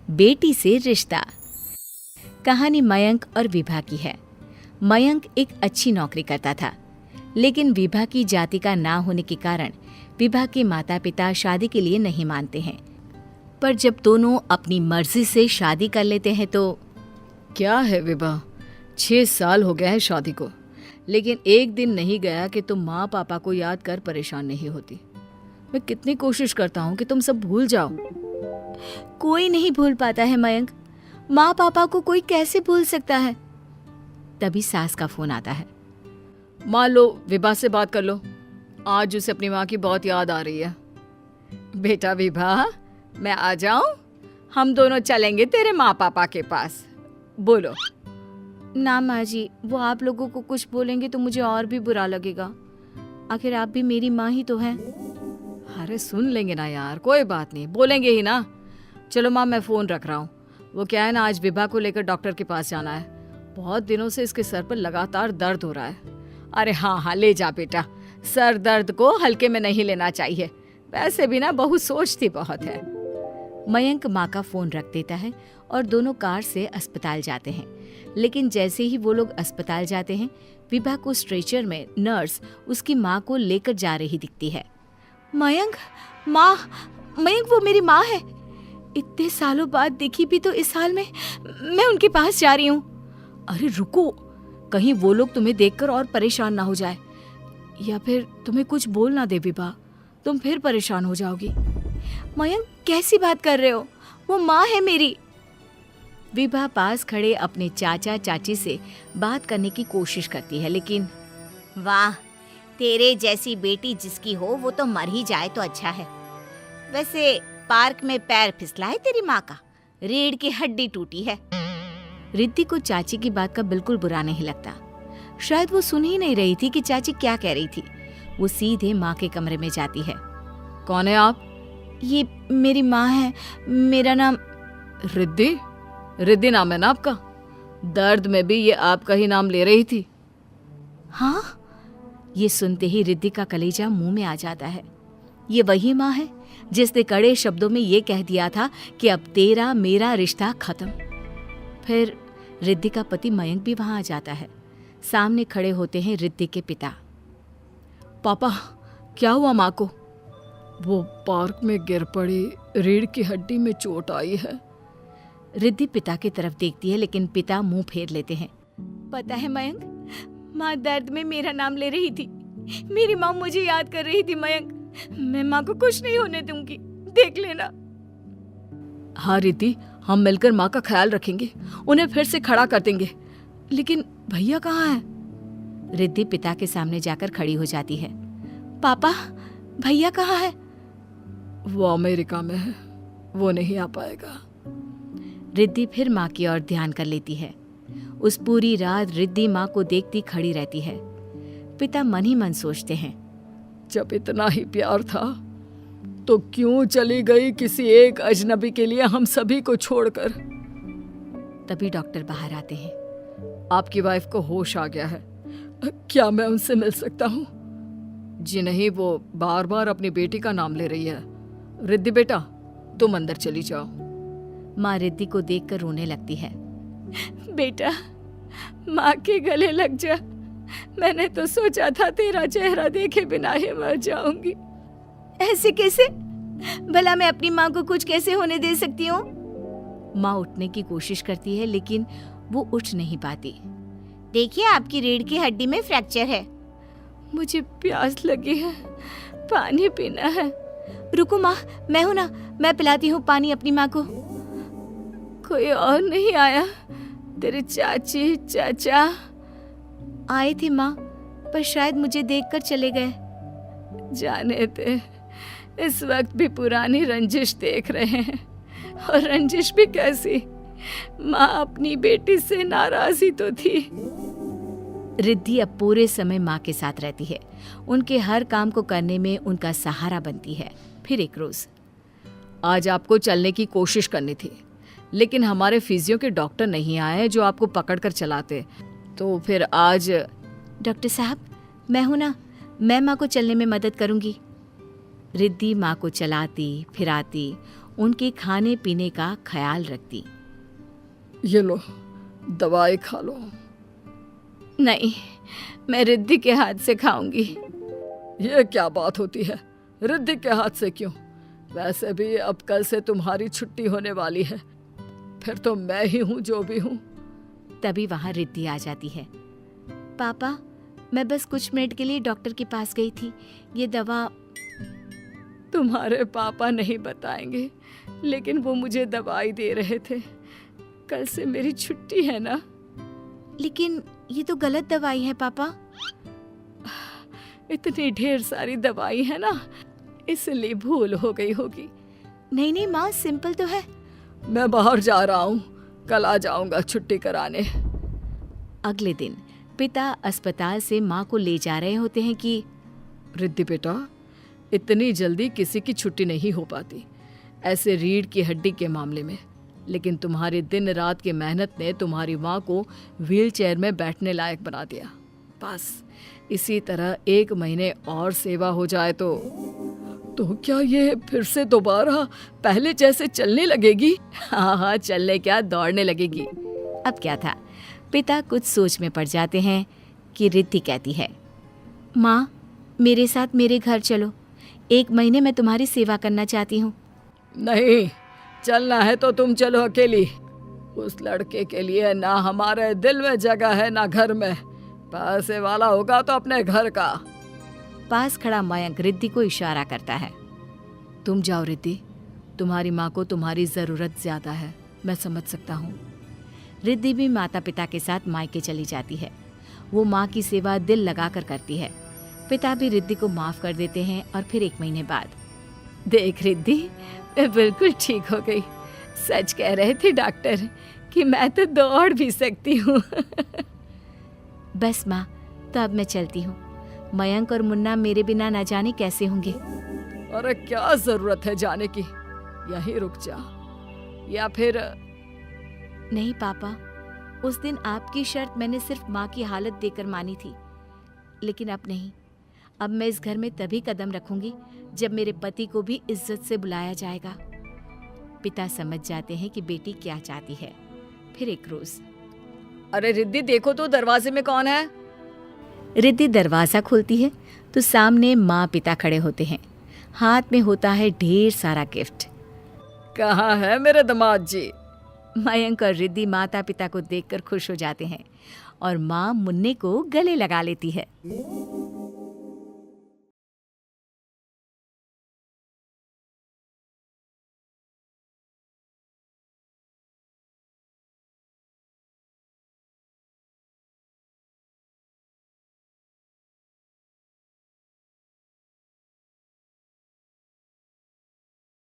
बेटी से रिश्ता। कहानी मयंक और विभा की है। मयंक एक अच्छी नौकरी करता था, लेकिन विभा की जाति का ना होने के कारण विभा के माता पिता शादी के लिए नहीं मानते हैं। पर जब दोनों अपनी मर्जी से शादी कर लेते हैं तो क्या है विभा, 6 साल हो गया है शादी को, लेकिन एक दिन नहीं गया कि तुम माँ पापा को याद कर परेशान नहीं होती। मैं कितनी कोशिश करता हूँ कि तुम सब भूल जाओ। कोई नहीं भूल पाता है मयंक। माँ पापा को कोई कैसे भूल सकता है। तभी सास का फोन आता है। मान लो विभा से बात कर लो, आज उसे अपनी माँ की बहुत याद आ रही है। बेटा विभा, मैं आ जाऊं? हम दोनों चलेंगे तेरे माँ पापा के पास। बोलो। ना माँ जी, वो आप लोगों को कुछ बोलेंगे तो मुझे और भी बुरा लगेगा। आखिर आप भी मेरी माँ ही तो हैं। अरे सुन लेंगे ना यार, कोई बात नहीं, बोलेंगे ही ना। चलो माँ, मैं फ़ोन रख रहा हूँ। वो क्या है ना, आज विभा को लेकर डॉक्टर के पास जाना है। बहुत दिनों से इसके सर पर लगातार दर्द हो रहा है। अरे हाँ, ले जा बेटा, सर दर्द को हल्के में नहीं लेना चाहिए। वैसे भी ना बहू सोचती बहुत है। मयंक माँ का फोन रख देता है और दोनों कार से अस्पताल जाते हैं। लेकिन जैसे ही वो लोग अस्पताल जाते हैं, विभा को स्ट्रेचर में नर्स उसकी माँ को लेकर जा रही दिखती है। मयंक, माँ, मयंक वो मेरी माँ है। इतने सालों बाद देखी भी तो इस हाल में मैं उनके पास जा रही हूँ। अरे रुको, कहीं वो लोग तुम्हें देखकर और परेशान ना हो जाए, या फिर तुम्हें कुछ बोल ना दे विभा, तुम फिर परेशान हो जाओगी। मयंक, कैसी बात कर रहे हो? वो माँ है मेरी। विभा पास खड़े अपने चाचा चाची से बात करने की कोशिश करती है, लेकिन वाह, तेरे जैसी बेटी जिसकी हो वो तो मर ही जाए तो अच्छा है। वैसे पार्क में पैर फिसला है तेरी माँ का, रीढ़ की हड्डी टूटी है। रिद्धि को चाची की बात का बिल्कुल बुरा नहीं लगता। शायद वो सुन ही नहीं रही थी कि चाची क्या कह रही थी। वो सीधे माँ के कमरे में जाती है। कौन है आप? ये मेरी माँ है, मेरा नाम रिद्धि। रिद्धि नाम है ना आपका? दर्द में भी ये आपका ही नाम ले रही थी। हाँ, ये सुनते ही रिद्धि का कलेजा मुंह में आ जाता है। ये वही माँ है जिसने कड़े शब्दों में ये कह दिया था कि अब तेरा मेरा रिश्ता खत्म। फिर रिद्धि का पति मयंक भी वहां आ जाता है। सामने खड़े होते हैं रिद्धि के पिता। पापा, क्या हुआ माँ को? वो पार्क में गिर पड़ी, रीढ़ की हड्डी में चोट आई है। रिद्धि पिता की तरफ देखती है, लेकिन पिता मुंह फेर लेते हैं। पता है मयंक, माँ दर्द में मेरा नाम ले रही थी। मेरी माँ मुझे याद कर रही थी मयंक। मैं माँ को कुछ नहीं होने दूंगी, देख लेना। हाँ रिद्धि, हम मिलकर माँ का ख्याल रखेंगे, उन्हें फिर से खड़ा कर देंगे। लेकिन भैया कहाँ है? रिद्धि पिता के सामने जाकर खड़ी हो जाती है। पापा, भैया कहाँ है? वो अमेरिका में है, वो नहीं आ पाएगा। रिद्धि फिर माँ की ओर ध्यान कर लेती है। उस पूरी रात रिद्धि माँ को देखती खड़ी रहती है। पिता मन ही मन सोचते हैं, जब इतना ही प्यार था तो क्यों चली गई किसी एक अजनबी के लिए हम सभी को छोड़कर। तभी डॉक्टर बाहर आते हैं। आपकी वाइफ को होश आ गया है, क्या मैं उनसे मिल सकता हूँ? जी नहीं, वो बार बार अपनी बेटी का नाम ले रही है। रिद्धि बेटा, तुम अंदर चली जाओ। माँ रिद्धि को देखकर रोने लगती है। बेटा, माँ के गले लग जा। मैंने तो सोचा था तेरा चेहरा देखे बिना ही मर जाऊंगी। ऐसे कैसे? भला मैं अपनी माँ को कुछ कैसे होने दे सकती हूँ? माँ उठने की कोशिश करती है, लेकिन वो उठ नहीं पाती। देखिए, आपकी रीढ़ की हड्डी में फ्रैक्चर है। मुझे प्यास लगी है, पानी पीना है। रुको माँ, मैं हूं ना, मैं पिलाती हूँ पानी अपनी माँ को। कोई और नहीं आया? तेरे चाची चाचा आए थे माँ, पर शायद मुझे देखकर चले गए। जाने दे, इस वक्त भी पुरानी रंजिश देख रहे हैं। और रंजिश भी कैसी? माँ अपनी बेटी से नाराज ही तो थी। रिद्धि अब पूरे समय माँ के साथ रहती है। उनके हर काम को करने में उनका सहारा बनती है। फिर एक रोज, आज आपको चलने की कोशिश करनी थी, लेकिन हमारे फिजियो के डॉक्टर नहीं आए जो आपको पकड़ कर चलाते, तो फिर आज। डॉक्टर साहब, मैं हूं ना, मैं माँ को चलने में मदद करूंगी। रिद्धि माँ को चलाती फिराती उनके खाने पीने का ख्याल रखती। ये लो, दवाई खा लो। नहीं, मैं रिद्धि के हाथ से खाऊंगी। ये क्या बात होती है? रिद्धि के हाथ से क्यों? वैसे भी अब कल से तुम्हारी छुट्टी होने वाली है, फिर तो मैं ही हूँ जो भी हूँ। तभी वहां रिद्धि आ जाती है। पापा, मैं बस कुछ मिनट के लिए डॉक्टर के पास गई थी। ये दवा। तुम्हारे पापा नहीं बताएंगे, लेकिन वो मुझे दवाई दे रहे थे। कल से मेरी छुट्टी है ना। लेकिन ये तो गलत दवाई है पापा। इतनी ढेर सारी दवाई है ना, इसलिए भूल हो गई होगी। नहीं नहीं माँ, सिंपल तो है। मैं बाहर जा रहा हूँ, कल आ जाऊंगा छुट्टी कराने। अगले दिन पिता अस्पताल से माँ को ले जा रहे होते हैं कि रिद्धि बेटा, इतनी जल्दी किसी की छुट्टी नहीं हो पाती, ऐसे रीढ़ की हड्डी के मामले में। लेकिन तुम्हारी दिन रात की मेहनत ने तुम्हारी माँ को व्हीलचेयर में बैठने लायक बना दिया। बस इसी तरह 1 महीने और सेवा हो जाए तो क्या ये फिर से दोबारा पहले जैसे चलने लगेगी? हाँ, चलने क्या, दौड़ने लगेगी। अब क्या था, पिता कुछ सोच में पड़ जाते हैं कि रिद्धि कहती है, माँ मेरे साथ मेरे घर चलो, 1 महीने मैं तुम्हारी सेवा करना चाहती हूँ। नहीं, चलना है तो तुम चलो अकेली। उस लड़के के लिए ना हमारे दिल में जगह है ना घर में। पैसे वाला होगा तो अपने घर का। पास खड़ा मयंक रिद्धि को इशारा करता है। तुम जाओ रिद्धि, तुम्हारी माँ को तुम्हारी जरूरत ज्यादा है, मैं समझ सकता हूँ। रिद्धि भी माता पिता के साथ मायके चली जाती है। वो माँ की सेवा दिल लगाकर करती है। पिता भी रिद्धि को माफ कर देते हैं और फिर 1 महीने बाद, देख रिद्धि, मैं बिल्कुल ठीक हो गई। सच कह रहे थे डॉक्टर कि मैं तो दौड़ भी सकती हूँ। बस माँ, तो अब मैं चलती हूँ। मयंक और मुन्ना मेरे बिना न जाने कैसे होंगे। अरे क्या जरूरत है जाने की, यहीं रुक जा। या फिर नहीं पापा, उस दिन आपकी शर्त मैंने सिर्फ माँ की हालत देखकर मानी थी, लेकिन अब नहीं। अब मैं इस घर में तभी कदम रखूंगी जब मेरे पति को भी इज्जत से बुलाया जाएगा। पिता समझ जाते हैं कि बेटी क्या चाहती है। फिर एक रोज, अरे रिद्धि देखो तो दरवाजे में कौन है? रिद्धि दरवाजा खोलती है तो सामने माँ पिता खड़े होते हैं। हाथ में होता है ढेर सारा गिफ्ट। कहाँ है मेरे दामाद जी? मयंक और रिद्धि माता पिता को देखकर खुश हो जाते हैं और माँ मुन्ने को गले लगा लेती है।